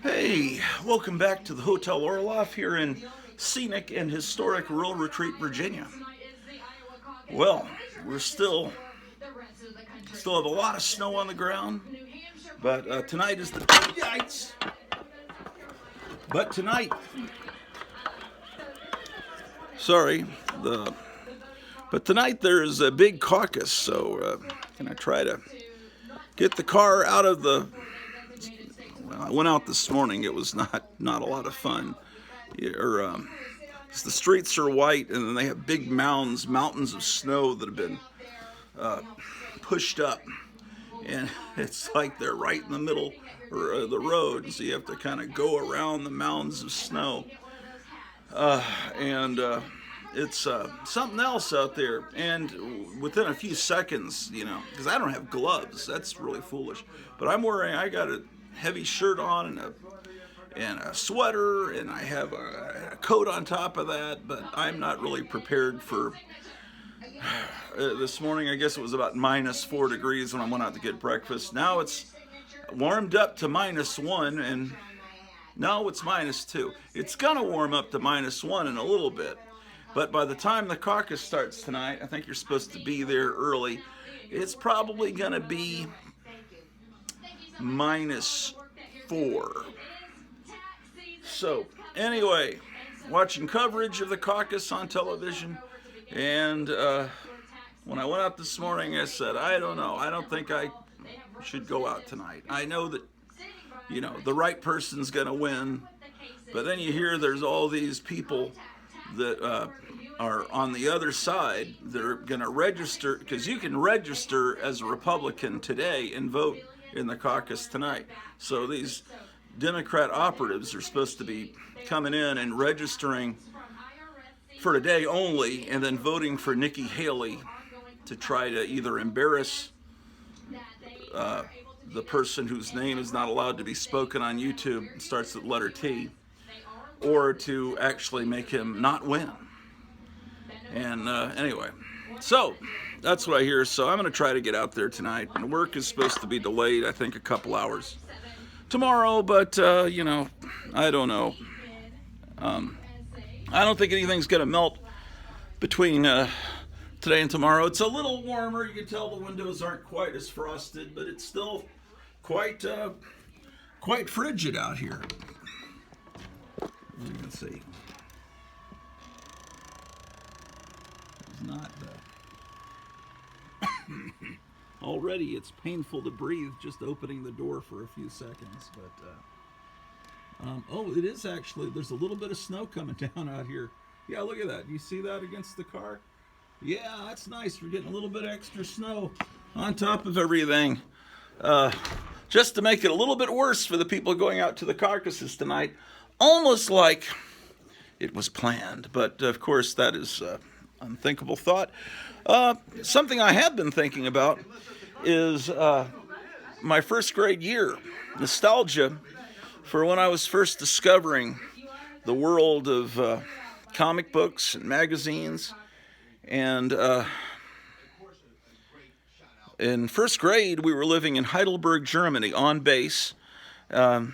Hey, welcome back to the Hotel Orloff here in scenic and historic Rural Retreat, Virginia. Well, we're still have a lot of snow on the ground, but tonight is the yikes. But tonight, sorry, the but tonight there's a big caucus, so gonna try to get the car out of the. Well, I went out this morning. It was not a lot of fun. The streets are white, and then they have big mountains of snow that have been pushed up, and it's like they're right in the middle of the road, so you have to kind of go around the mountains of snow, and it's something else out there. And within a few seconds, because I don't have gloves, that's really foolish. But I got a heavy shirt on and a sweater, and I have a coat on top of that, but I'm not really prepared for this morning. I guess it was about -4 degrees when I went out to get breakfast. Now it's warmed up to -1, and now it's -2. It's gonna warm up to -1 in a little bit, but by the time the caucus starts tonight, I think you're supposed to be there early, it's probably gonna be -4. So anyway, watching coverage of the caucus on television, and when I went out this morning, I said, I don't know, I don't think I should go out tonight. I know that the right person's gonna win, but then you hear there's all these people that are on the other side. They're gonna register, because you can register as a Republican today and vote in the caucus tonight. So these Democrat operatives are supposed to be coming in and registering for today only, and then voting for Nikki Haley to try to either embarrass the person whose name is not allowed to be spoken on YouTube, starts with the letter T, or to actually make him not win. And anyway, so that's what I hear. So I'm going to try to get out there tonight. And work is supposed to be delayed, I think, a couple hours tomorrow, but I don't know. I don't think anything's going to melt between today and tomorrow. It's a little warmer. You can tell the windows aren't quite as frosted, but it's still quite frigid out here. As you can see, it's not. Already, it's painful to breathe just opening the door for a few seconds. But it is actually. There's a little bit of snow coming down out here. Yeah, look at that. You see that against the car? Yeah, that's nice. We're getting a little bit extra snow on top of everything, just to make it a little bit worse for the people going out to the caucuses tonight. Almost like it was planned, but of course that is unthinkable thought. Something I have been thinking about is my first grade year. Nostalgia for when I was first discovering the world of comic books and magazines. And in first grade, we were living in Heidelberg, Germany, on base. And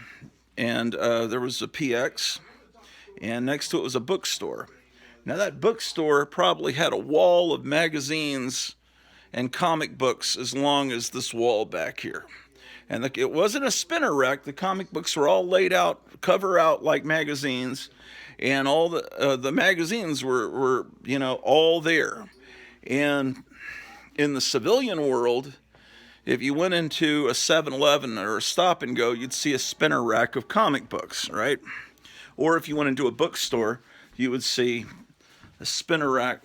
there was a PX, and next to it was a bookstore. Now that bookstore probably had a wall of magazines and comic books as long as this wall back here. And it wasn't a spinner rack. The comic books were all laid out, cover out like magazines, and all the magazines were all there. And in the civilian world, if you went into a 7-Eleven or a Stop and Go, you'd see a spinner rack of comic books, right? Or if you went into a bookstore, you would see a spinner rack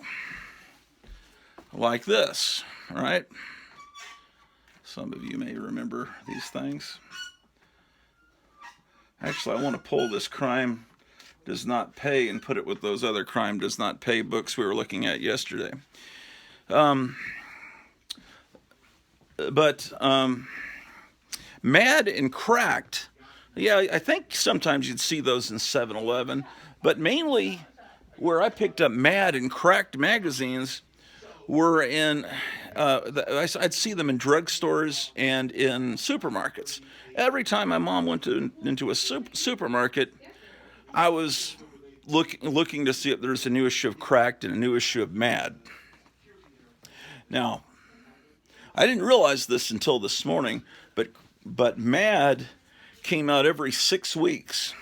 like this, right? Some of you may remember these things. Actually, I want to pull this Crime Does Not Pay and put it with those other Crime Does Not Pay books we were looking at yesterday. But Mad and Cracked, yeah, I think sometimes you'd see those in 7-Eleven, but mainly where I picked up Mad and Cracked magazines were in, I'd see them in drugstores and in supermarkets. Every time my mom went into a supermarket, I was looking to see if there's a new issue of Cracked and a new issue of Mad. Now, I didn't realize this until this morning, but Mad came out every 6 weeks,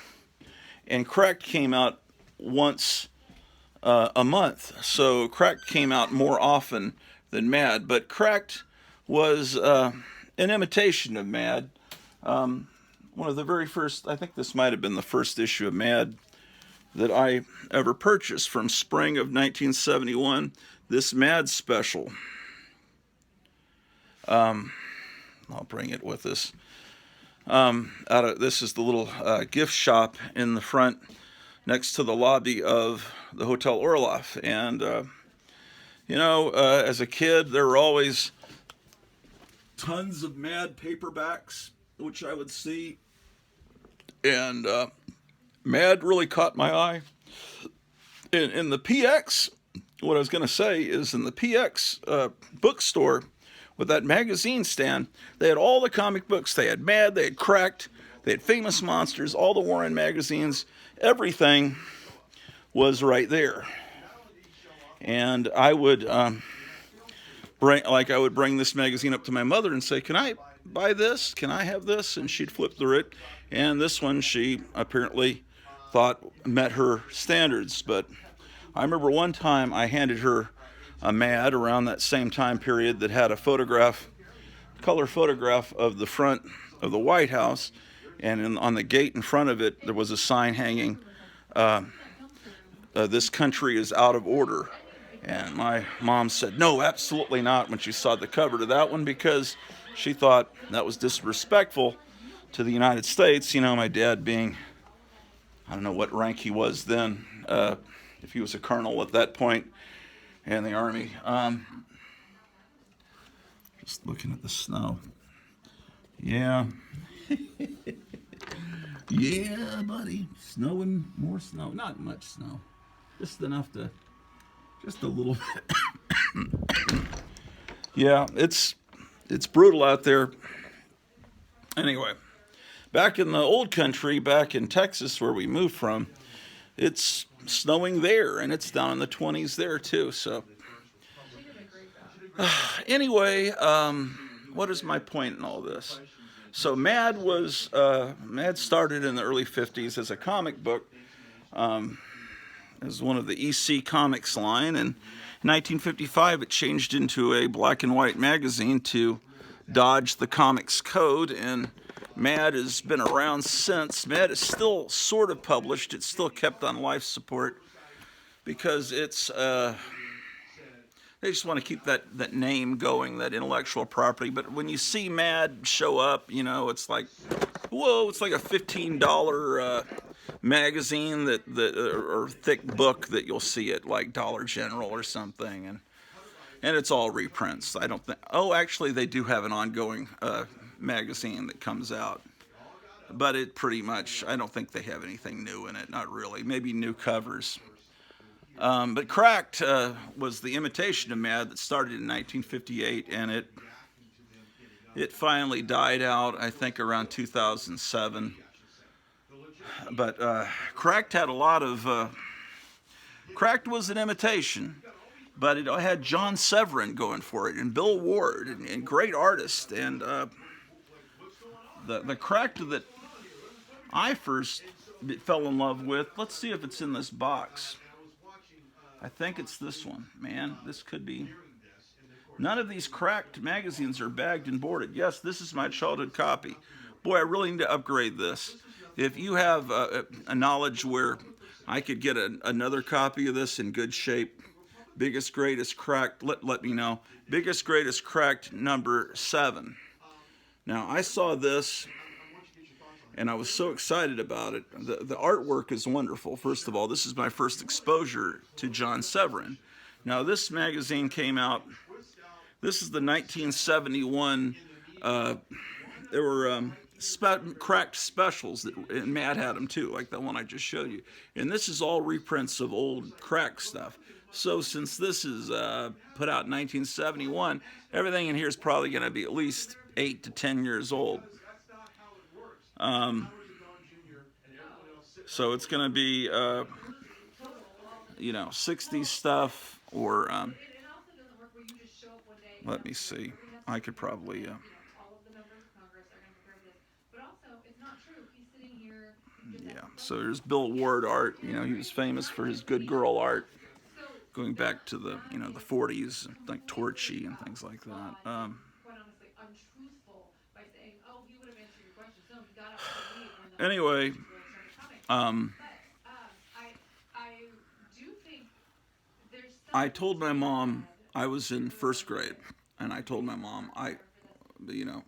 and Cracked came out once a month. So Cracked came out more often than Mad, but Cracked was an imitation of Mad. One of the very first, I think this might have been the first issue of Mad that I ever purchased from spring of 1971. This Mad special. I'll bring it with us. This is the little gift shop in the front next to the lobby of the Hotel Orloff. And, as a kid, there were always tons of Mad paperbacks, which I would see. And Mad really caught my eye. In the PX, what I was going to say is in the PX bookstore, with that magazine stand, they had all the comic books. They had Mad, they had Cracked, they had Famous Monsters, all the Warren magazines. Everything was right there. And I would bring this magazine up to my mother and say, "Can I buy this? Can I have this?" And she'd flip through it. And this one she apparently thought met her standards. But I remember one time I handed her a Mad around that same time period that had a color photograph of the front of the White House, and on the gate in front of it there was a sign hanging, "This country is out of order." And my mom said, "No, absolutely not," when she saw the cover to that one, because she thought that was disrespectful to the United States. My dad being, I don't know what rank he was then, if he was a colonel at that point in the Army. Just looking at the snow. Yeah. Yeah, buddy. Snowing, more snow. Not much snow. Just a little bit. Yeah, it's brutal out there. Anyway, back in the old country, back in Texas where we moved from, it's snowing there, and it's down in the 20s there too. So anyway, what is my point in all this? So Mad started in the early 50s as a comic book, as one of the EC Comics line, and in 1955 it changed into a black and white magazine to dodge the comics code, and Mad has been around since. Mad is still sort of published. It's still kept on life support because it's they just want to keep that name going, that intellectual property. But when you see Mad show up, it's like, whoa, it's like a $15 magazine or thick book that you'll see at like Dollar General or something, and it's all reprints. I don't think. Oh, actually, they do have an ongoing magazine that comes out, but it pretty much, I don't think they have anything new in it. Not really. Maybe new covers. But Cracked was the imitation of Mad that started in 1958, and it finally died out, I think, around 2007. But Cracked had a lot of. Cracked was an imitation, but it had John Severin going for it, and Bill Ward, and great artists. And the Cracked that I first fell in love with, let's see if it's in this box. I think it's this one. Man, this could be. None of these Cracked magazines are bagged and boarded. Yes, this is my childhood copy. Boy, I really need to upgrade this. If you have a knowledge where I could get another copy of this in good shape, Biggest Greatest Cracked, let me know. Biggest Greatest Cracked number 7. Now, I saw this, and I was so excited about it. The artwork is wonderful. First of all, this is my first exposure to John Severin. Now, this magazine came out, this is the 1971, there were Cracked specials, and Matt had them too, like the one I just showed you. And this is all reprints of old Cracked stuff. So since this is put out in 1971, everything in here is probably going to be at least 8 to 10 years old. Um, so it's going to be, 60s stuff or, let me see. I could probably, yeah. So there's Bill Ward art. He was famous for his good girl art, going back to the 40s, like Torchy and things like that. Anyway, um, I told my mom I was in first grade, and I told my mom you know,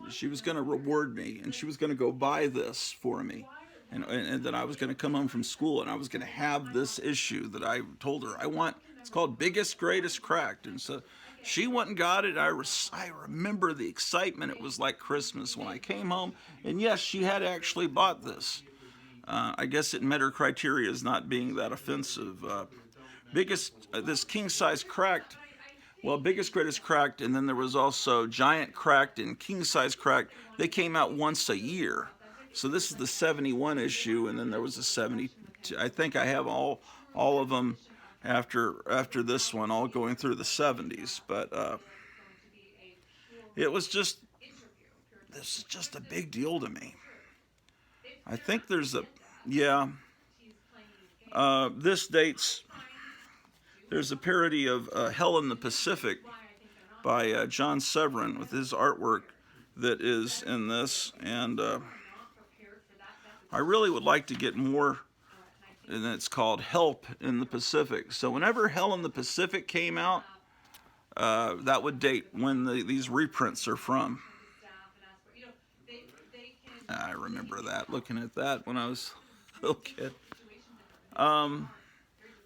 she was going to reward me, and she was going to go buy this for me, and that I was going to come home from school, and I was going to have this issue that I told her I want. It's called Biggest Greatest Cracked, and so she went and got it. I remember the excitement. It was like Christmas when I came home, and yes, she had actually bought this. I guess it met her criteria as not being that offensive. This king size cracked. Well, Biggest Greatest Cracked, and then there was also Giant Cracked and King Size Cracked. They came out once a year. So this is the 71 issue, and then there was a 72. I think I have all of them after this one, all going through the 70s. But it was just, this is just a big deal to me. I think there's yeah. This dates, there's a parody of Hell in the Pacific by John Severin with his artwork that is in this, and I really would like to get more, and it's called Help in the Pacific. So whenever Hell in the Pacific came out, that would date when these reprints are from. I remember that, looking at that when I was a little kid.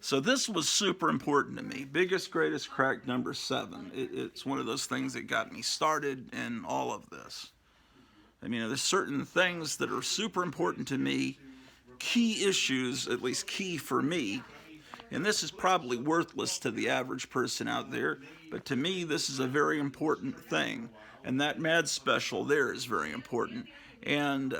So this was super important to me. Biggest Greatest Crack number 7. It's one of those things that got me started in all of this. I mean, there's certain things that are super important to me, key issues, at least key for me, and this is probably worthless to the average person out there, but to me this is a very important thing, and that Mad Special there is very important. And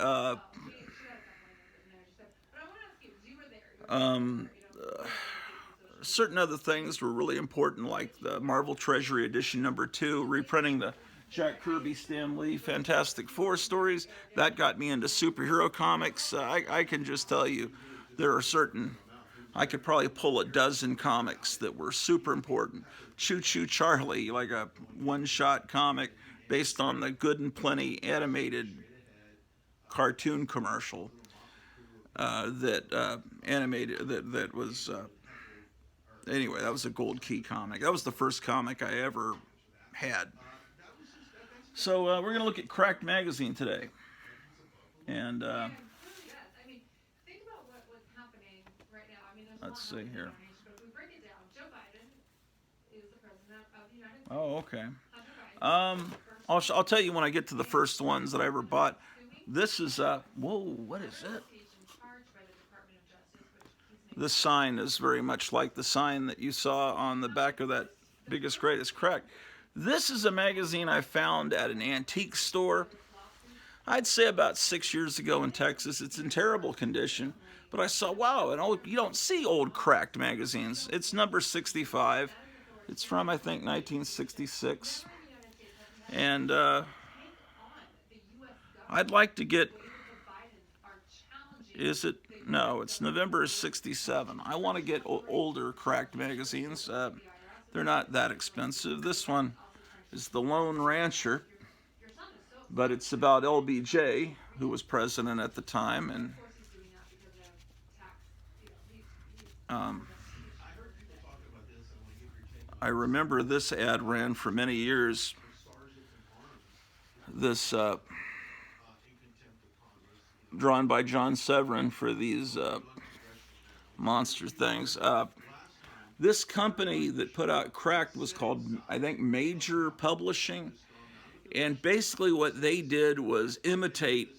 certain other things were really important, like the Marvel Treasury Edition number 2, reprinting the Jack Kirby, Stan Lee Fantastic Four stories. That got me into superhero comics. I can just tell you, there are certain, I could probably pull a dozen comics that were super important. Choo Choo Charlie, like a one-shot comic based on the Good and Plenty animated cartoon commercial that was anyway, that was a Gold Key comic. That was the first comic I ever had. So we're going to look at Cracked Magazine today. And let's see here. Oh, okay. I'll tell you when I get to the first ones that I ever bought. This is, whoa, what is it? This sign is very much like the sign that you saw on the back of that Biggest Greatest Crack. This is a magazine I found at an antique store, I'd say about 6 years ago in Texas. It's in terrible condition, but I saw, wow, you don't see old cracked magazines. It's number 65. It's from, I think, 1966. And I'd like to get, no, it's November 67. I want to get older cracked magazines. They're not that expensive. This one is The Lone Rancher, but it's about LBJ, who was president at the time, and I remember this ad ran for many years. This drawn by John Severin for these monster things. This company that put out Cracked was called, I think, Major Publishing. And basically what they did was imitate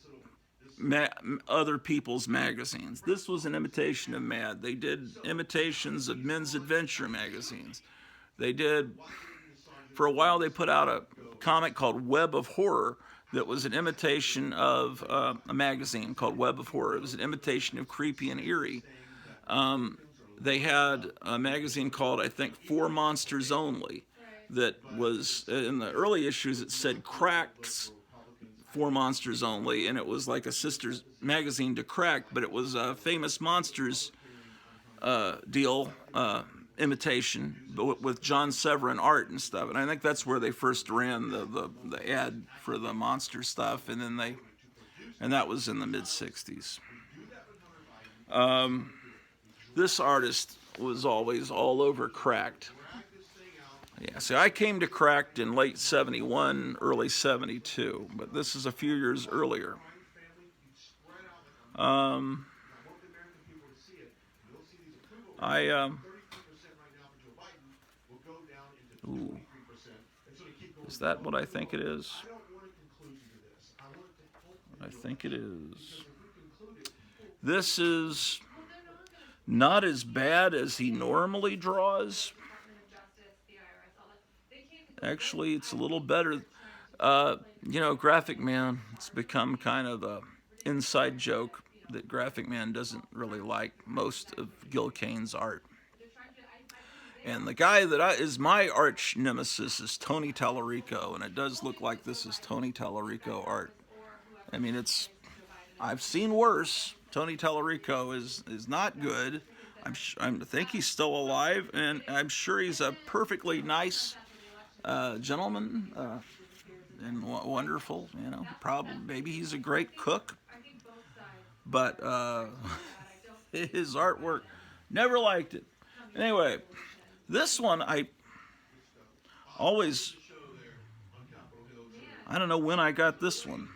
other people's magazines. This was an imitation of Mad. They did imitations of Men's Adventure magazines. They did, for a while, they put out a comic called Web of Horror that was an imitation of a magazine called Web of Horror. It was an imitation of Creepy and Eerie. They had a magazine called, I think, For Monsters Only, that was, in the early issues, it said Cracked For Monsters Only, and it was like a sister's magazine to Cracked, but it was a Famous Monsters deal, imitation, but with John Severin art and stuff. And I think that's where they first ran the ad for the monster stuff, and then and that was in the mid-60s. This artist was always all over Cracked. Yeah, see, I came to Cracked in late 71, early 72, but this is a few years earlier. Ooh, is that what I think it is? I think it is. This is not as bad as he normally draws. Actually, it's a little better. You know, Graphic Man, it's become kind of an inside joke that Graphic Man doesn't really like most of Gil Kane's art. And the guy that is my arch nemesis is Tony Tallarico, and it does look like this is Tony Tallarico art. I mean, I've seen worse. Tony Tallarico is not good. I think he's still alive, and I'm sure he's a perfectly nice gentleman and wonderful. You know, probably maybe he's a great cook, but his artwork, never liked it. Anyway, this one I don't know when I got this one.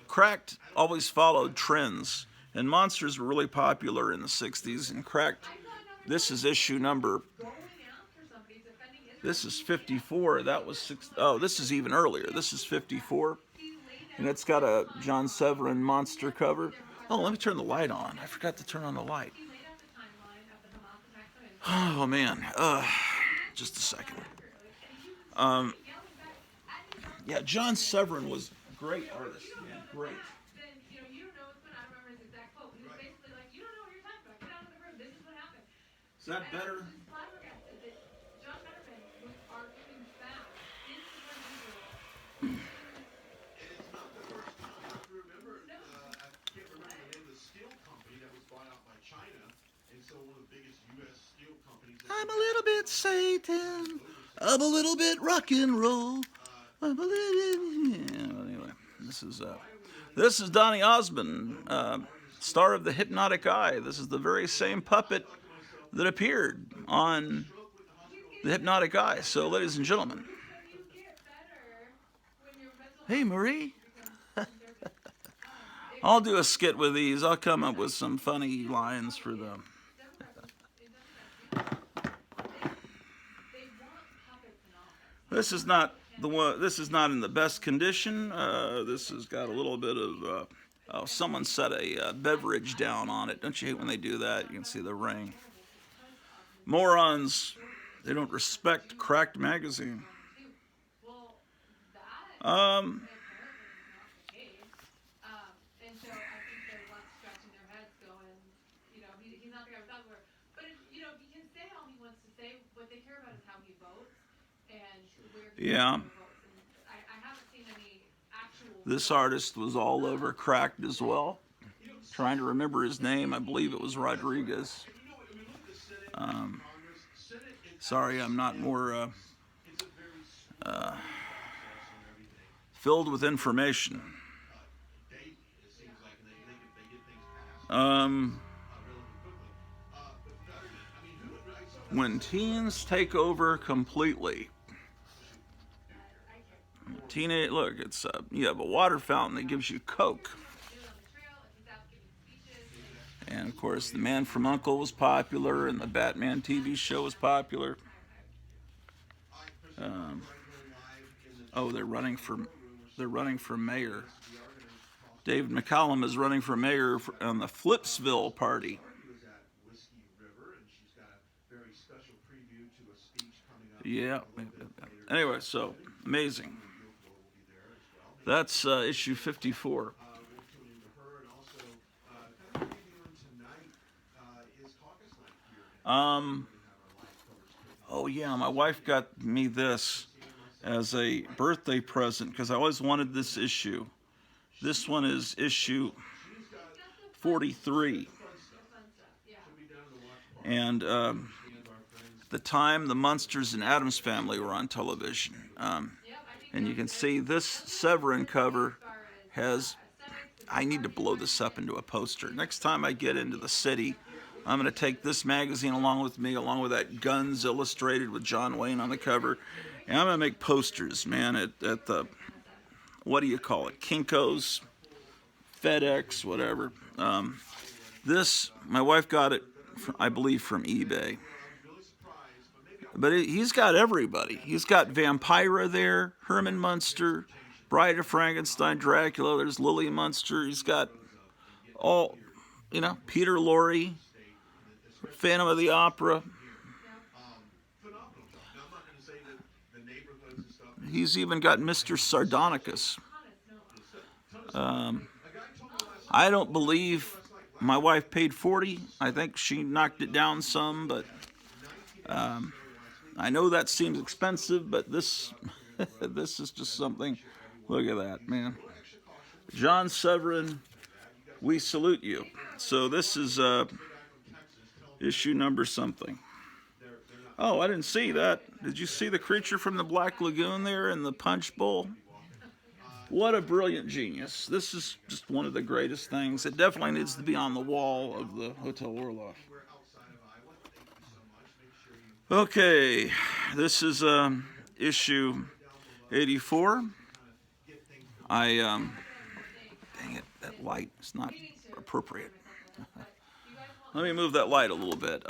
Cracked always followed trends, and monsters were really popular in the 60s, and Cracked, this is issue number, this is 54, that was this is even earlier, this is 54, and it's got a John Severin monster cover. Oh, let me turn the light on. I forgot to turn on the light. Oh man, just a second. Yeah, John Severin was a great artist, man, great. Is that better? I'm a little bit Satan. I'm a little bit rock and roll. I'm a little. Yeah, anyway, this is Donny Osmond, star of The Hypnotic Eye. This is the very same puppet that appeared on The Hypnotic Eye. So, ladies and gentlemen, hey Marie, I'll do a skit with these. I'll come up with some funny lines for them. This is not the one. This is not in the best condition. This has got a little bit of. Someone set a beverage down on it. Don't you hate when they do that? You can see the ring. Morons. They don't respect Cracked magazine. Yeah. This artist was all over Cracked as well. Trying to remember his name. I believe it was Rodriguez. Sorry, I'm not more filled with information. When teens take over completely. Look, it's you have a water fountain that gives you Coke. And of course, The Man from U.N.C.L.E. was popular, and the Batman TV show was popular. They're running for mayor. David McCallum is running for mayor on the Flipsville party. Yeah. Anyway, so amazing. That's issue 54. Oh yeah, my wife got me this as a birthday present because I always wanted this issue. This one is issue 43. And the time the Munsters and Addams Family were on television. And you can see this Severin cover has, I need to blow this up into a poster. Next time I get into the city, I'm going to take this magazine along with me, along with that Guns Illustrated with John Wayne on the cover. And I'm going to make posters, man, at the, what do you call it, Kinko's, FedEx, whatever. This, my wife got it, I believe, from eBay. But he's got everybody. He's got Vampira there, Herman Munster, Bride of Frankenstein, Dracula. There's Lily Munster. He's got all, you know, Peter Lorre, Phantom of the Opera. He's even got Mr. Sardonicus. I don't believe my wife paid $40. I think she knocked it down some, but I know that seems expensive, but this this is just something. Look at that, man. John Severin, we salute you. So this is issue number something. Oh, I didn't see that. Did you see the creature from the Black Lagoon there in the punch bowl? What a brilliant genius. This is just one of the greatest things. It definitely needs to be on the wall of the Hotel Orloff. Okay, this is issue 84. Dang it, that light is not appropriate. Let me move that light a little bit.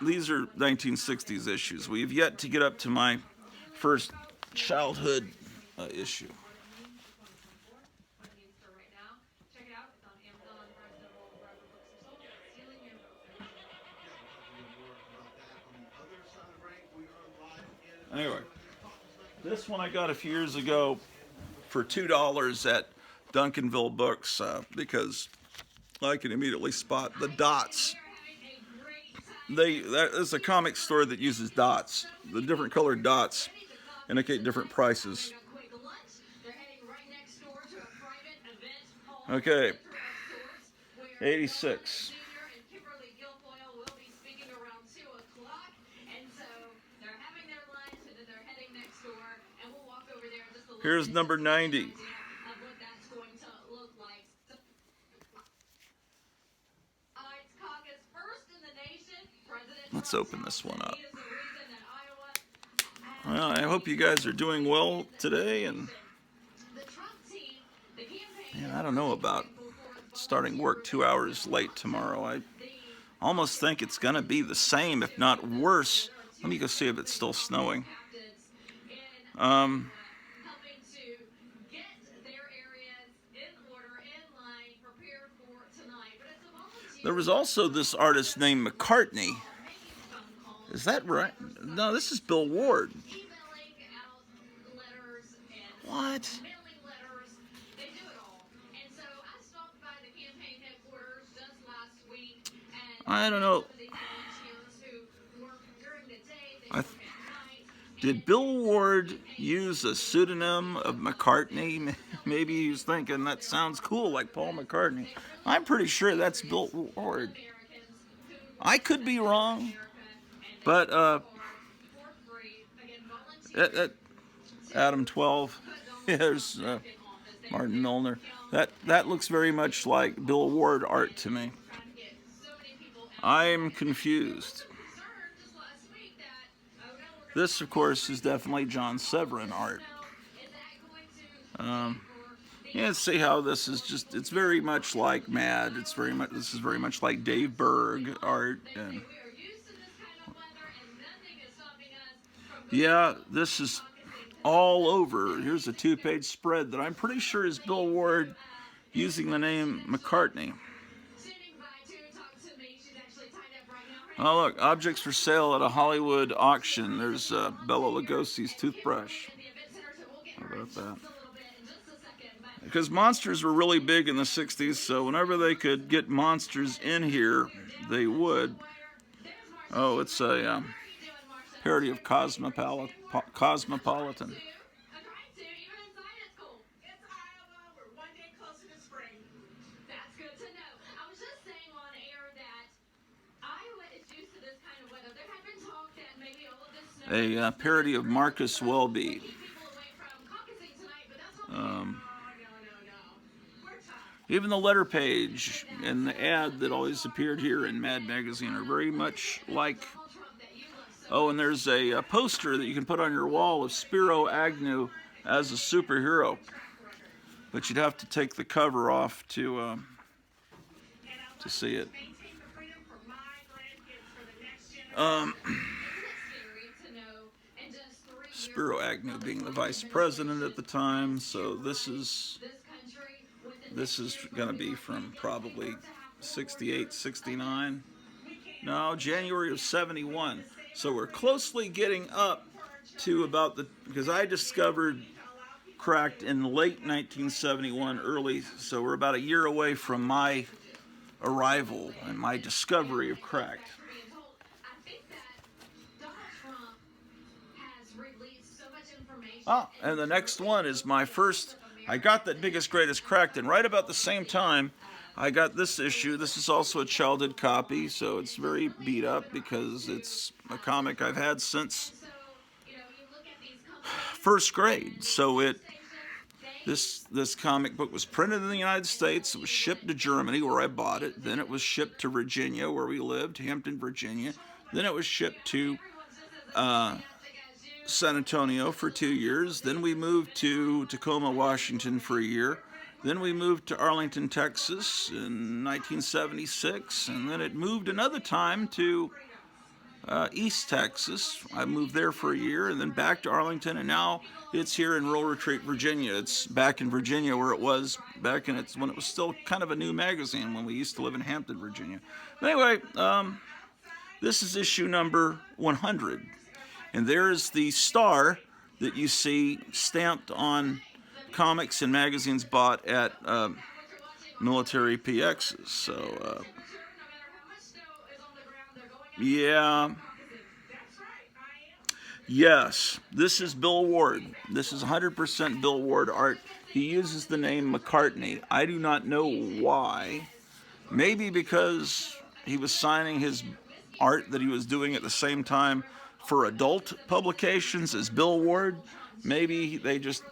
These are 1960s issues. We've yet to get up to my first childhood issue. Anyway, this one I got a few years ago for $2 at Duncanville Books because I can immediately spot the dots. That is a comic store that uses dots. The different colored dots indicate different prices. Okay, 86. Here's number 90. Let's open this one up. Well, I hope you guys are doing well today, and man, I don't know about starting work 2 hours late tomorrow. I almost think it's going to be the same, if not worse. Let me go see if it's still snowing. There was also this artist named McCartney. Is that right? No, this is Bill Ward. What? I don't know. Did Bill Ward use a pseudonym of McCartney? Maybe he was thinking that sounds cool, like Paul McCartney. I'm pretty sure that's Bill Ward. I could be wrong, but Adam 12. There's Martin Milner. That looks very much like Bill Ward art to me. I'm confused. This, of course, is definitely John Severin art. Yeah, see how this is just, it's very much like Mad. This is very much like Dave Berg art. And yeah, this is all over. Here's a 2-page spread that I'm pretty sure is Bill Ward using the name McCartney. Oh, look, objects for sale at a Hollywood auction. There's Bela Lugosi's toothbrush. How about that? Because monsters were really big in the 60s, so whenever they could get monsters in here, they would. Oh, it's a parody of Cosmopolitan. A parody of Marcus Welby. Even the letter page and the ad that always appeared here in Mad Magazine are very much like... Oh, and there's a poster that you can put on your wall of Spiro Agnew as a superhero. But you'd have to take the cover off to see it. Spiro Agnew being the vice president at the time, so this is going to be from probably 68, 69. No, January of 71. So we're closely getting up to about because I discovered Cracked in late 1971, early, so we're about a year away from my arrival and my discovery of Cracked. And the next one is my first. I got that Biggest Greatest Cracked, and right about the same time, I got this issue. This is also a childhood copy, so it's very beat up because it's a comic I've had since first grade. So this comic book was printed in the United States. It was shipped to Germany, where I bought it. Then it was shipped to Virginia, where we lived, Hampton, Virginia. Then it was shipped to San Antonio for 2 years. Then we moved to Tacoma, Washington for a year. Then we moved to Arlington, Texas in 1976. And then it moved another time to East Texas. I moved there for a year and then back to Arlington. And now it's here in Rural Retreat, Virginia. It's back in Virginia where it was back when it was still kind of a new magazine when we used to live in Hampton, Virginia. But anyway, this is issue number 100. And there's the star that you see stamped on comics and magazines bought at military PXs. So, yeah. Yes, this is Bill Ward. This is 100% Bill Ward art. He uses the name McCartney. I do not know why. Maybe because he was signing his art that he was doing at the same time for adult publications as Bill Ward. Maybe they just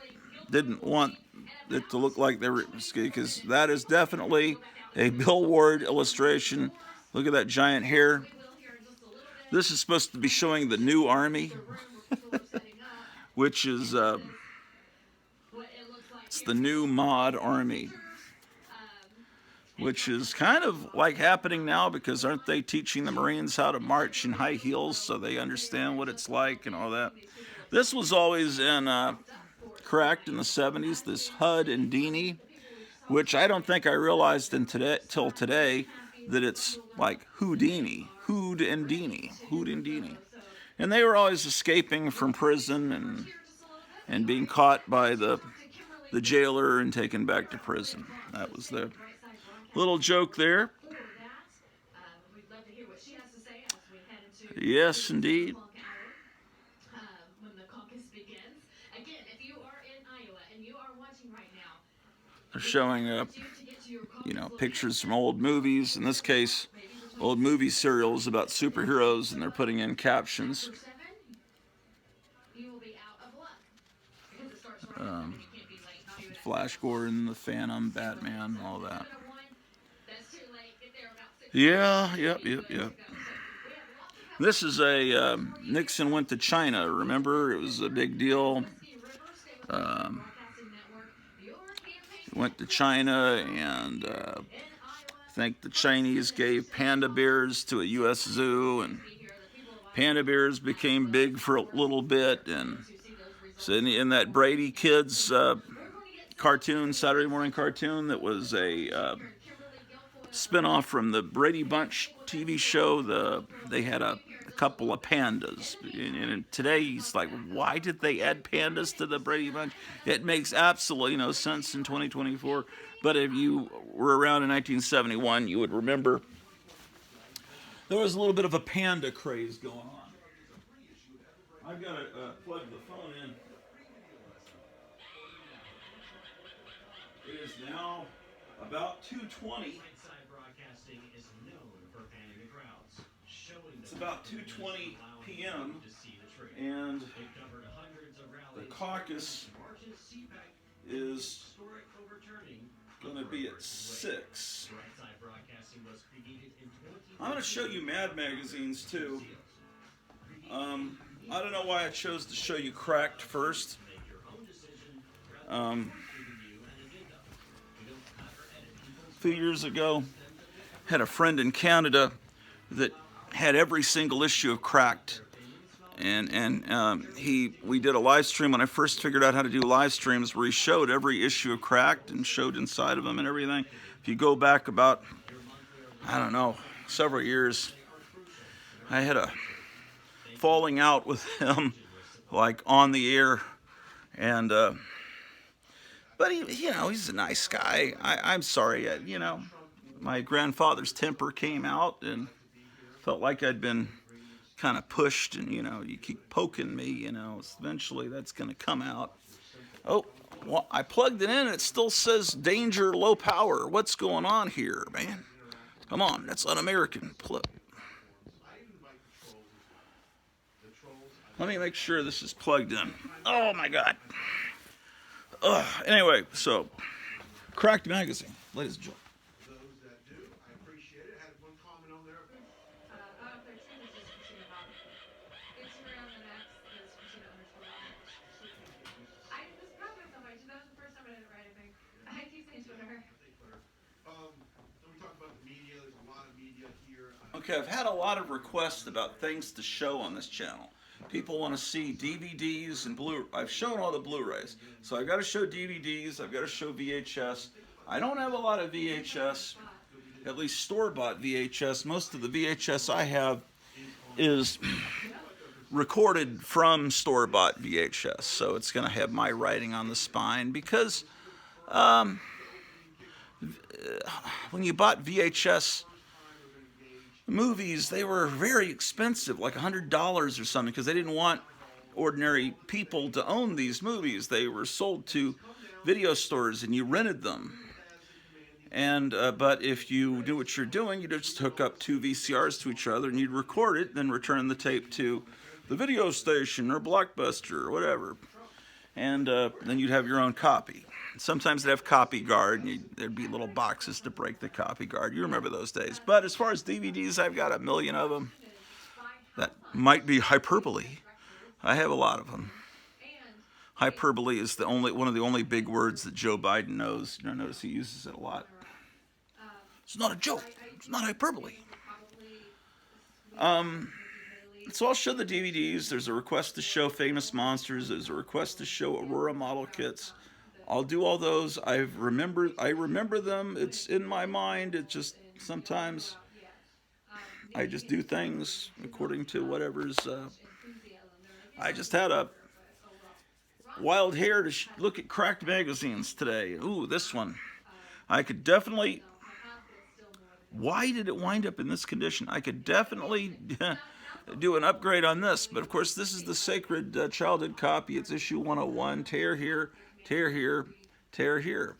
didn't want it to look like they were, because that is definitely a Bill Ward illustration. Look at that giant hair. This is supposed to be showing the new army, which is it's the new mod army, which is kind of like happening now, because aren't they teaching the Marines how to march in high heels so they understand what it's like and all that? This was always in Cracked in the 70s, this Hud and Dini, which I don't think I realized till today that it's like Houdini, Hood and Dini. And they were always escaping from prison and being caught by the jailer and taken back to prison. That was the little joke there. Yes, indeed. They're showing pictures from old movies. In this case, old movie serials about superheroes, and they're putting in captions. Flash Gordon, the Phantom, Batman, all that. Yeah, yep. This is a Nixon went to China. Remember, it was a big deal. Went to China, and I think the Chinese gave panda bears to a U.S. zoo, and panda bears became big for a little bit, and So in that Brady Kids cartoon, Saturday morning cartoon, that was a spinoff from the Brady Bunch TV show. They had a couple of pandas, and today he's like, why did they add pandas to the Brady Bunch? It makes absolutely no sense in 2024. But if you were around in 1971, you would remember there was a little bit of a panda craze going on. I've got to plug the phone in. It is now about 2:20. It's about 2:20 p.m. and the caucus is going to be at 6. I'm going to show you Mad magazines too. I don't know why I chose to show you Cracked first. A few years ago, had a friend in Canada that had every single issue of Cracked, and we did a live stream when I first figured out how to do live streams, where he showed every issue of Cracked and showed inside of them and everything. If you go back about, I don't know, several years, I had a falling out with him, like on the air, and but he, he's a nice guy. I'm sorry, my grandfather's temper came out and felt like I'd been kind of pushed, and you keep poking me, eventually that's going to come out. Oh, well, I plugged it in and it still says danger, low power. What's going on here, man? Come on, that's un-American. Let me make sure this is plugged in. Oh my God. Anyway, so Cracked magazine, ladies and gentlemen. Those that do, I appreciate it. I had one comment on there. Instagram and X is Christina_. This probably was somebody. That was the first time I did it right, I think. I keep saying Twitter. We talk about the media. There's a lot of media here. Okay, I've had a lot of requests about things to show on this channel. People want to see DVDs and I've shown all the Blu-rays. So I've got to show DVDs, I've got to show VHS. I don't have a lot of VHS, at least store-bought VHS. Most of the VHS I have is recorded from store-bought VHS. So it's going to have my writing on the spine, because when you bought VHS movies, they were very expensive, like $100 or something, because they didn't want ordinary people to own these movies. They were sold to video stores and you rented them. And but if you knew what you're doing, you'd just hook up 2 VCRs to each other and you'd record it, then return the tape to the video station or Blockbuster or whatever. And then you'd have your own copy. Sometimes they'd have copy guard, and there'd be little boxes to break the copy guard. You remember those days. But as far as DVDs, I've got 1 million of them. That might be hyperbole. I have a lot of them. Hyperbole is one of the only big words that Joe Biden knows. Notice he uses it a lot. It's not a joke. It's not hyperbole. So I'll show the DVDs. There's a request to show Famous Monsters. There's a request to show Aurora model kits. I'll do all those. I remember them. It's in my mind. It just sometimes I just do things according to whatever's. I just had a wild hair to look at Cracked magazines today. Ooh, this one. I could definitely. Why did it wind up in this condition? I could definitely do an upgrade on this, but of course this is the sacred childhood copy. It's issue 101. Tear here. Tear here, tear here.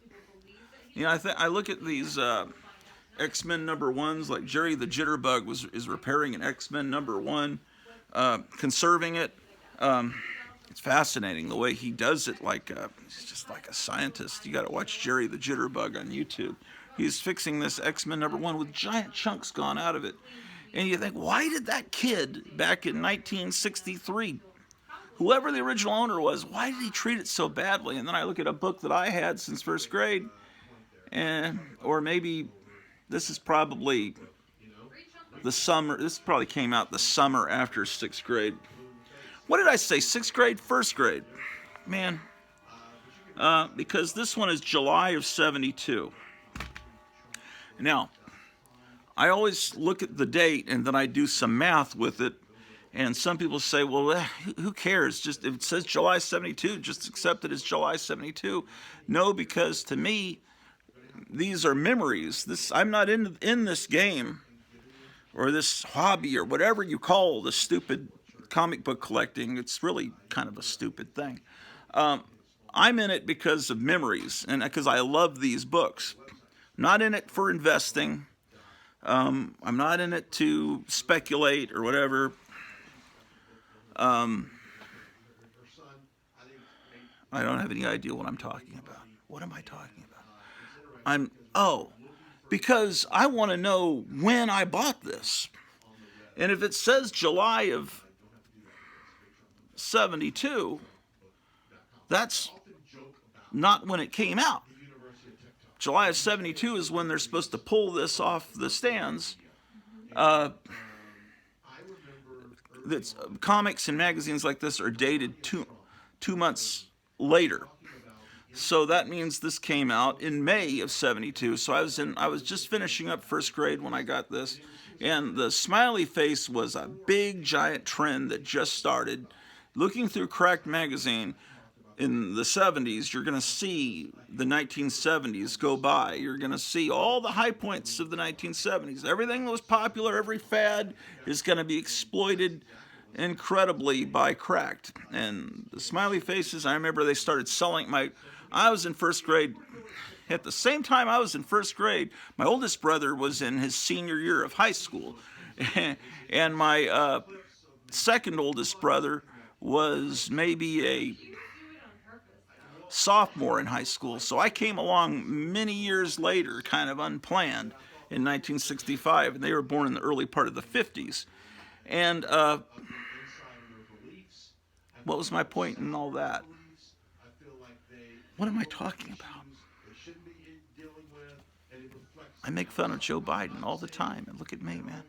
I look at these X-Men #1s, like Jerry the Jitterbug is repairing an X-Men #1, conserving it. It's fascinating the way he does it. He's just like a scientist. You got to watch Jerry the Jitterbug on YouTube. He's fixing this X-Men #1 with giant chunks gone out of it, and you think, why did that kid back in 1963? Whoever the original owner was, why did he treat it so badly? And then I look at a book that I had since first grade, or maybe this is probably the summer. This probably came out the summer after 6th grade. What did I say? 6th grade? 1st grade. man, because this one is July of 72. Now, I always look at the date and then I do some math with it. And some people say, well, who cares? Just if it says July 72, just accept it as July 72. No, because to me, these are memories. I'm not in this game or this hobby or whatever you call the stupid comic book collecting. It's really kind of a stupid thing. I'm in it because of memories and because I love these books. I'm not in it for investing. I'm not in it to speculate or whatever. I don't have any idea what I'm talking about. What am I talking about? Because I want to know when I bought this. And if it says July of 72, that's not when it came out. July of 72 is when they're supposed to pull this off the stands. Comics and magazines like this are dated two months later. So that means this came out in May of 72. So I was just finishing up first grade when I got this. And the smiley face was a big giant trend that just started. Looking through Cracked magazine in the 70s, you're going to see the 1970s go by. You're going to see all the high points of the 1970s. Everything that was popular, every fad is going to be exploited incredibly by Cracked. And the smiley faces, I remember they started selling I was in first grade. At the same time I was in first grade, my oldest brother was in his senior year of high school. And my second oldest brother was maybe a sophomore in high school. So I came along many years later, kind of unplanned, in 1965, and they were born in the early part of the 50s. And what was my point in all that? What am I talking about? I make fun of Joe Biden all the time, and look at me, man.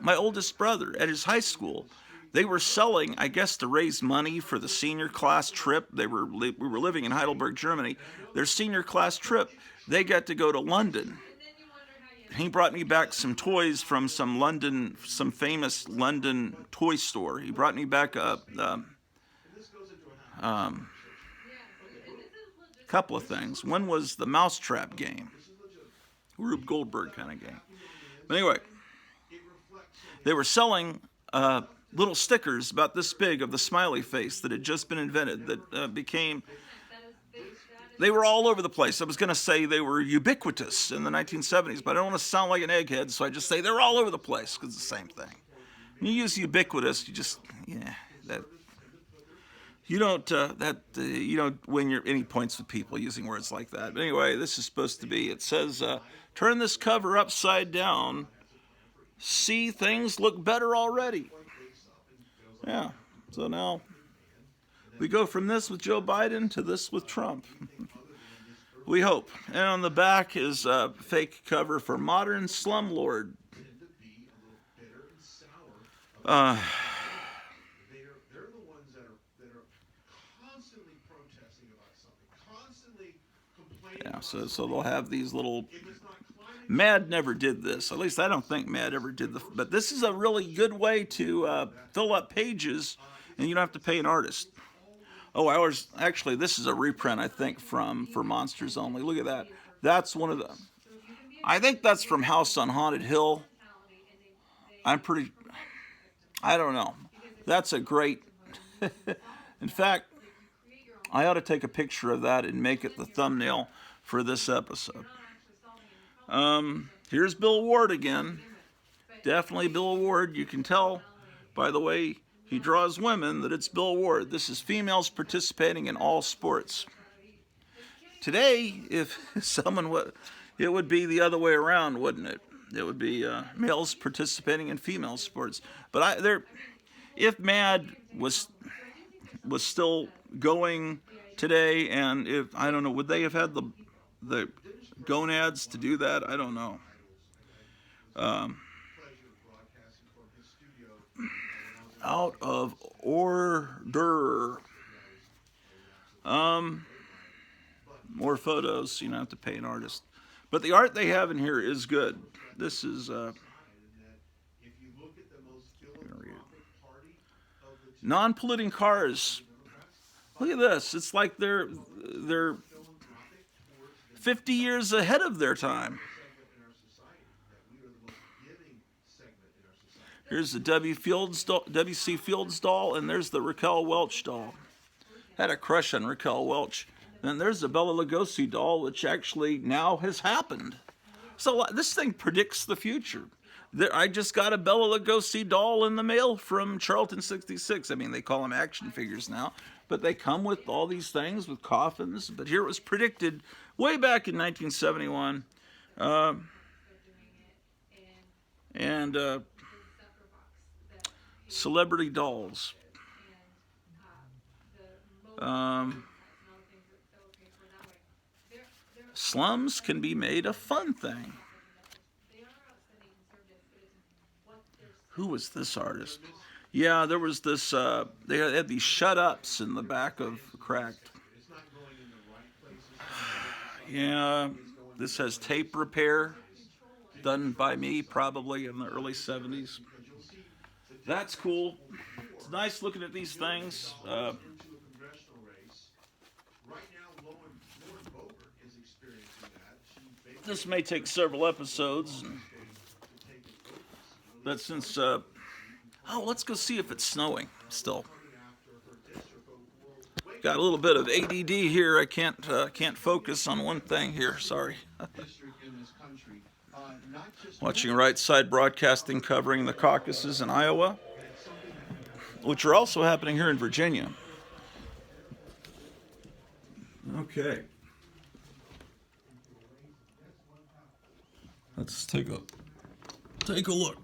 My oldest brother at his high school, they were selling, I guess, to raise money for the senior class trip. We were living in Heidelberg, Germany. Their senior class trip, they got to go to London. He brought me back some toys from some famous London toy store. He brought me back a couple of things. One was the Mousetrap game, Rube Goldberg kind of game. But anyway, they were selling little stickers about this big of the smiley face that had just been invented that became... They were all over the place. I was going to say they were ubiquitous in the 1970s, but I don't want to sound like an egghead, so I just say they're all over the place because it's the same thing. When you use ubiquitous, you just, you don't win any points with people using words like that. But anyway, this is supposed to be, it says, turn this cover upside down. See, things look better already. Yeah, so now we go from this with Joe Biden to this with Trump. We hope. And on the back is a fake cover for Modern Slumlord. They're the ones that are constantly protesting about something, constantly complaining. Yeah, so they'll have these little... Mad never did this. At least I don't think Mad ever did but this is a really good way to fill up pages, and you don't have to pay an artist. Actually, this is a reprint, I think, for Monsters Only. Look at that. That's one of the... I think that's from House on Haunted Hill. I don't know. That's a great... In fact, I ought to take a picture of that and make it the thumbnail for this episode. Here's Bill Ward again. Definitely Bill Ward. You can tell by the way he draws women that it's Bill Ward. This is females participating in all sports. Today, if someone would, it would be the other way around, wouldn't it? It would be males participating in female sports. But if Mad was still going today, and if I don't know, would they have had the gonads to do that? I don't know. out of order. More photos. You don't have to pay an artist, but the art they have in here is good. This is non-polluting cars. Look at this. It's like they're 50 years ahead of their time. Here's the W.C. Fields doll, and there's the Raquel Welch doll. Had a crush on Raquel Welch. Then there's the Bela Lugosi doll, which actually now has happened. So this thing predicts the future. I just got a Bela Lugosi doll in the mail from Charlton 66. I mean, they call them action figures now, but they come with all these things with coffins. But here it was predicted way back in 1971. Celebrity dolls. Slums can be made a fun thing. Who was this artist? Yeah, there was this, they had these shut-ups in the back of Cracked. Yeah, this has tape repair, done by me probably in the early 70s. That's cool. It's nice looking at these things. This may take several episodes. But since, oh, let's go see if it's snowing still. Got a little bit of ADD here. I can't focus on one thing here. Sorry. Watching Right Side Broadcasting covering the caucuses in Iowa, which are also happening here in Virginia. Okay. Let's take a look.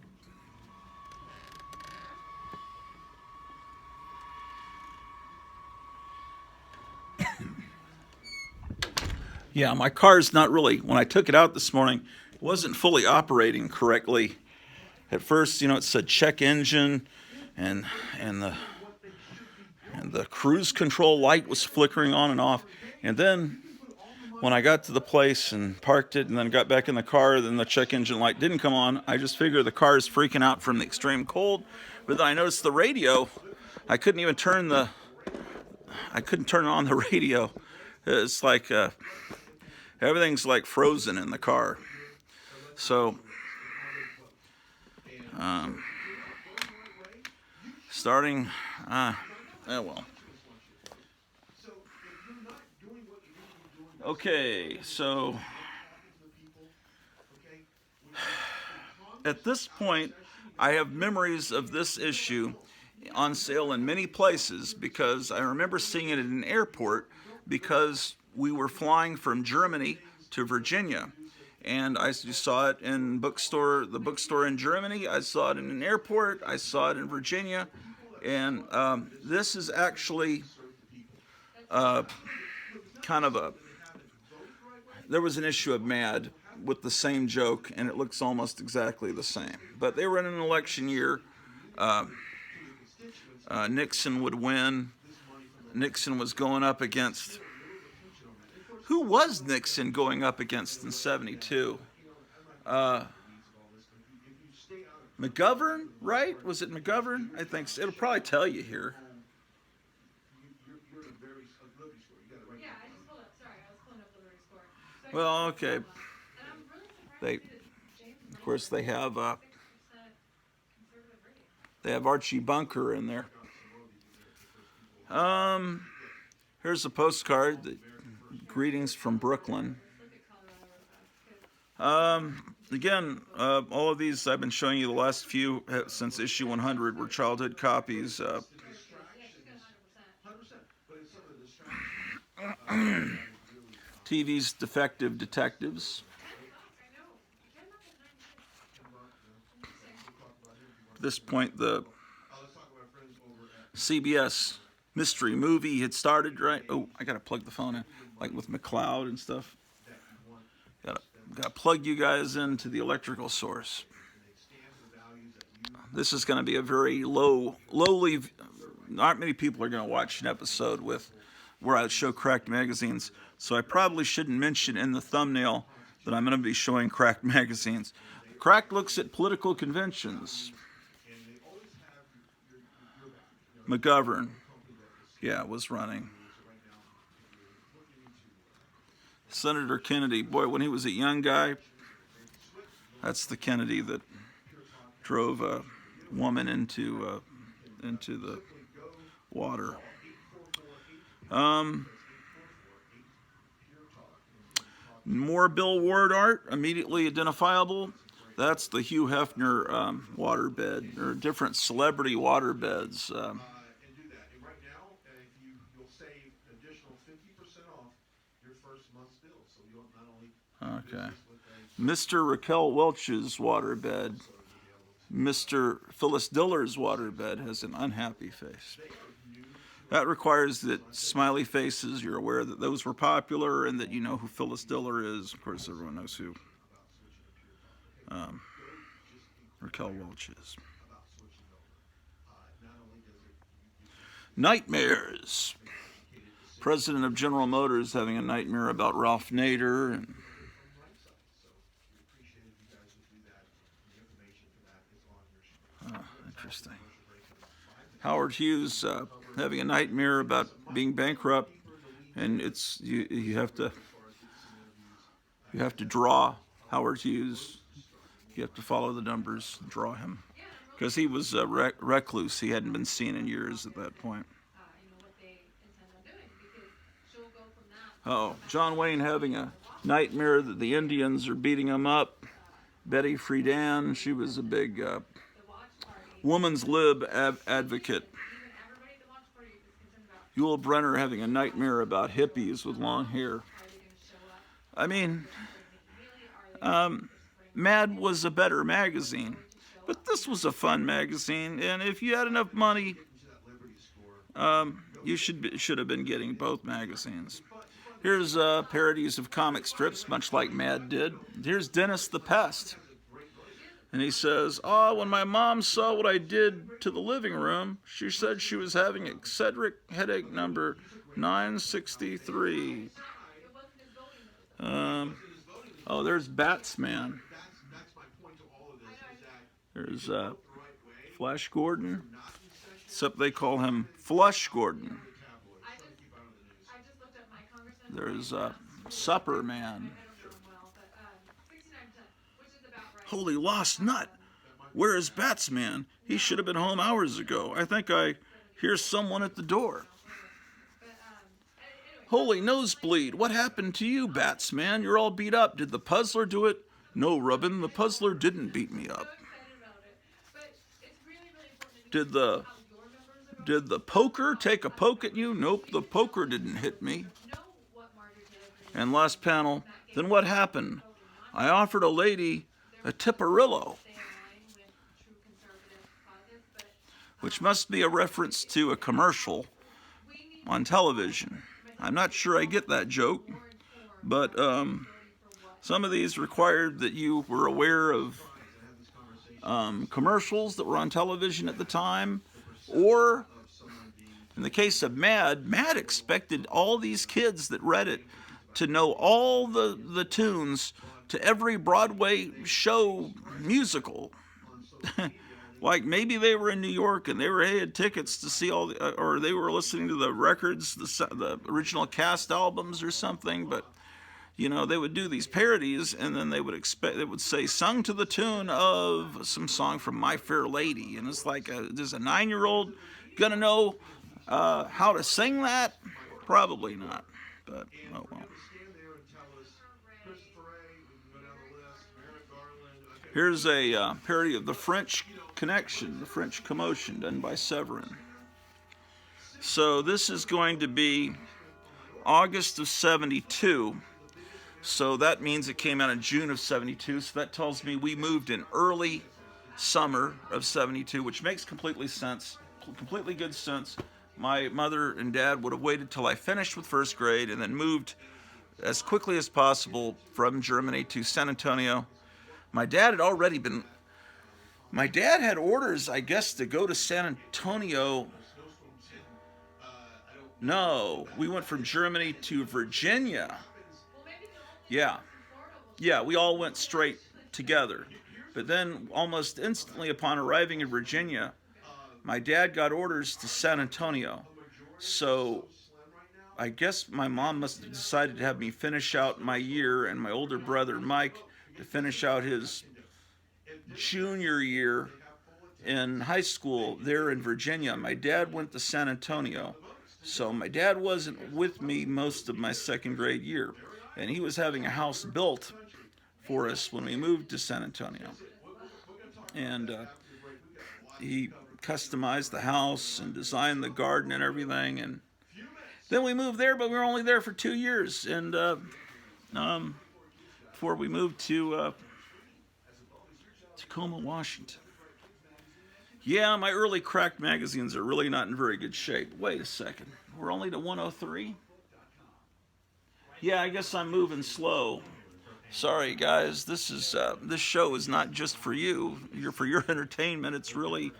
Yeah, my car's not really, when I took it out this morning, it wasn't fully operating correctly. At first, you know, it said check engine, and the cruise control light was flickering on and off. And then when I got to the place and parked it and then got back in the car, then the check engine light didn't come on. I just figured the car is freaking out from the extreme cold. But then I noticed the radio. I couldn't even turn on the radio. It's like everything's like frozen in the car. So starting, oh well. Okay, so at this point, I have memories of this issue on sale in many places because I remember seeing it at an airport because we were flying from Germany to Virginia. And I saw it in the bookstore in Germany. I saw it in an airport. I saw it in Virginia. And this is actually kind of there was an issue of Mad with the same joke, and it looks almost exactly the same. But they were in an election year. Nixon would win. Nixon was going up against... Who was Nixon going up against in 72? McGovern, right? Was it McGovern? I think so. It'll probably tell you here. Yeah, I just pulled up. Sorry, I was pulling up the Liberty Score. So Well, okay. and I'm really surprised They, that James of course, they have 6% conservative rating. Archie Bunker in there. Here's a postcard. Greetings from Brooklyn. Look at Colorado real fast. Again, all of these I've been showing you the last few since issue 100 were childhood copies. Yeah, she's got 100%. TV's Defective Detectives. I know. You can knock at 9. At this point, the CBS mystery movie had started, right? Oh, I gotta plug the phone in, like with McLeod and stuff. Gotta plug you guys into the electrical source. this is going to be a very lowly. Not many people are going to watch an episode with where I show cracked magazines, so I probably shouldn't mention in the thumbnail that I'm going to be showing cracked magazines. Cracked looks at political conventions. McGovern, yeah, was running. Senator Kennedy, boy, when he was a young guy, that's the Kennedy that drove a woman into the water. More Bill Ward art, immediately identifiable. That's the Hugh Hefner waterbed, or different celebrity waterbeds. And do that. And right now, you'll save an additional 50% off your first month's bill. So you'll not only Okay. Mr. Raquel Welch's waterbed. Mr. Phyllis Diller's waterbed has an unhappy face. That requires that smiley faces, you're aware that those were popular and that you know who Phyllis Diller is. Of course, everyone knows who Raquel Welch is. Nightmares. President of General Motors having a nightmare about Ralph Nader. And interesting. Howard Hughes having a nightmare about being bankrupt, and it's you have to draw Howard Hughes. You have to follow the numbers, draw him, because he was a recluse. He hadn't been seen in years at that point. Oh, John Wayne having a nightmare that the Indians are beating him up. Betty Friedan, she was a big woman's lib advocate. Yul Brynner having a nightmare about hippies with long hair. I mean, Mad was a better magazine, but this was a fun magazine, and if you had enough money, you should have been getting both magazines. Here's parodies of comic strips, much like Mad did. Here's Dennis the Pest. And he says, when my mom saw what I did to the living room, she said she was having eccentric headache number 963. There's Batsman. There's Flash Gordon, except they call him Flush Gordon. There's Supper Man. Holy lost nut! Where is Batsman? He should have been home hours ago. I think I hear someone at the door. Holy nosebleed! What happened to you, Batsman? You're all beat up. Did the puzzler do it? No, Rubbin, the puzzler didn't beat me up. Did the poker take a poke at you? Nope, the poker didn't hit me. And last panel, then what happened? I offered a lady a tipperillo, which must be a reference to a commercial on television. I'm not sure I get that joke, but some of these required that you were aware of commercials that were on television at the time, or in the case of Mad expected all these kids that read it to know all the tunes to every Broadway show musical. Like maybe they were in New York and they had tickets to see all or they were listening to the records, the original cast albums or something, but you know, they would do these parodies and then they would say sung to the tune of some song from My Fair Lady, and it's like is a 9-year-old gonna know how to sing that? Probably not, but oh well. Here's a parody of the French Connection, the French Commotion, done by Severin. So this is going to be August of 72. So that means it came out in June of 72. So that tells me we moved in early summer of 72, which makes completely good sense. My mother and dad would have waited till I finished with first grade and then moved as quickly as possible from Germany to San Antonio. My dad had already been My dad had orders, I guess, to go to San Antonio. Snowstorms hit. I don't No, we went from Germany to Virginia. Well, maybe the old Yeah. from Florida will Yeah, we all went straight together. But then, almost instantly upon arriving in Virginia, my dad got orders to San Antonio. So I guess my mom must have decided to have me finish out my year, and my older brother Mike to finish out his junior year in high school there in Virginia. My dad went to San Antonio. So my dad wasn't with me most of my second grade year, and he was having a house built for us when we moved to San Antonio. And he customized the house and designed the garden and everything. And then we moved there, but we were only there for 2 years. And before we moved to Tacoma, Washington. Yeah, my early cracked magazines are really not in very good shape. Wait a second. We're only to 103? Yeah, I guess I'm moving slow. Sorry, guys. This show is not just for you. For your entertainment. It's really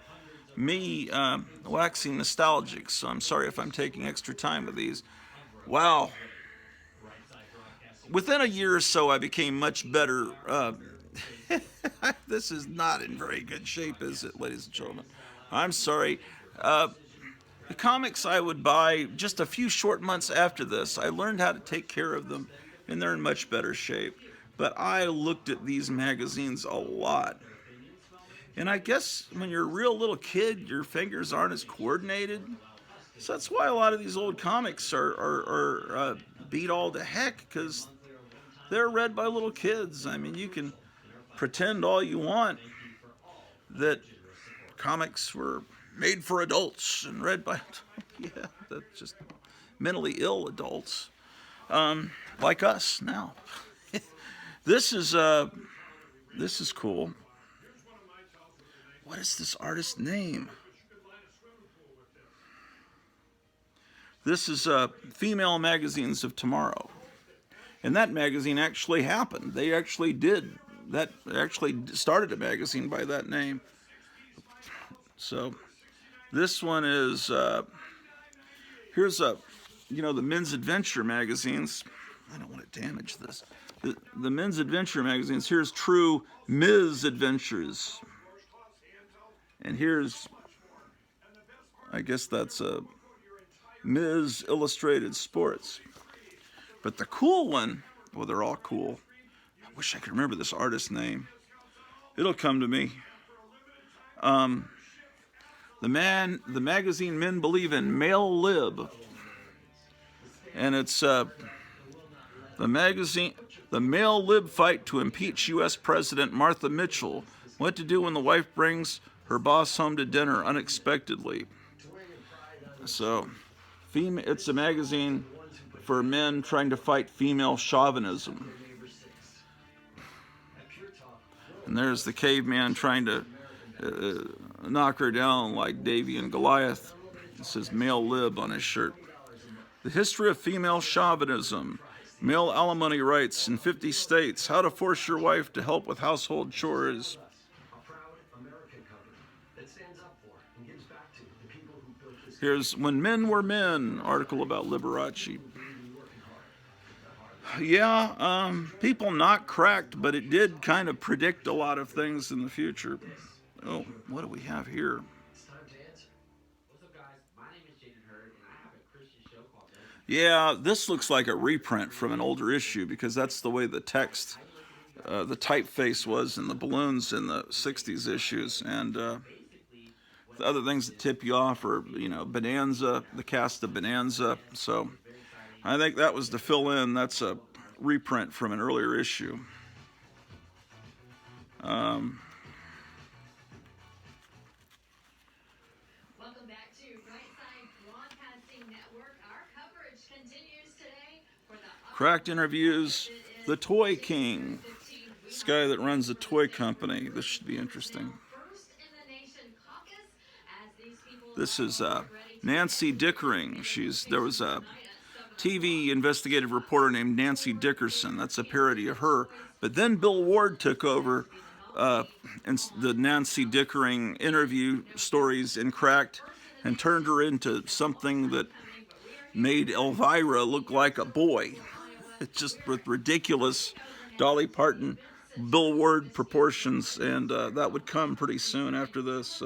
me waxing nostalgic. So I'm sorry if I'm taking extra time with these. Wow. Within a year or so, I became much better. This is not in very good shape, is it, ladies and gentlemen? I'm sorry. The comics I would buy just a few short months after this, I learned how to take care of them, and they're in much better shape. But I looked at these magazines a lot. And I guess when you're a real little kid, your fingers aren't as coordinated. So that's why a lot of these old comics are beat all to heck, because they're read by little kids. I mean, you can pretend all you want that comics were made for adults and read by, yeah, that's just mentally ill adults, like us now. This is cool. What is this artist's name? This is Female Magazines of Tomorrow. And that magazine actually happened. They actually did. That actually started a magazine by that name. So this one is, here's the Men's Adventure magazines. I don't want to damage this. The Men's Adventure magazines. Here's True Ms. Adventures. And here's, I guess that's Ms. Illustrated Sports. But the cool one, well, they're all cool. I wish I could remember this artist's name. It'll come to me. The magazine Men Believe in, Male Lib. And it's the magazine, the Male Lib Fight to Impeach U.S. President Martha Mitchell. What to do when the wife brings her boss home to dinner unexpectedly. So, it's a magazine for men trying to fight female chauvinism. And there's the caveman trying to knock her down like Davy and Goliath. It says Male Lib on his shirt. The history of female chauvinism. Male alimony rights in 50 states. How to force your wife to help with household chores. Here's When Men Were Men, article about Liberace. Yeah, people not cracked, but it did kind of predict a lot of things in the future. Oh, what do we have here? Yeah, this looks like a reprint from an older issue because that's the way the text, the typeface was in the balloons in the 60s issues. And the other things that tip you off are, Bonanza, the cast of Bonanza. So I think that was to fill in. That's a reprint from an earlier issue. Welcome back to Brightside Broadcasting Network. Our coverage continues today for the Cracked interviews, the Toy King. This guy that runs a toy company. This should be interesting. This is Nancy Dickering. There was a TV investigative reporter named Nancy Dickerson. That's a parody of her. But then Bill Ward took over the Nancy Dickering interview stories in Cracked and turned her into something that made Elvira look like a boy. It's just with ridiculous Dolly Parton, Bill Ward proportions, and that would come pretty soon after this.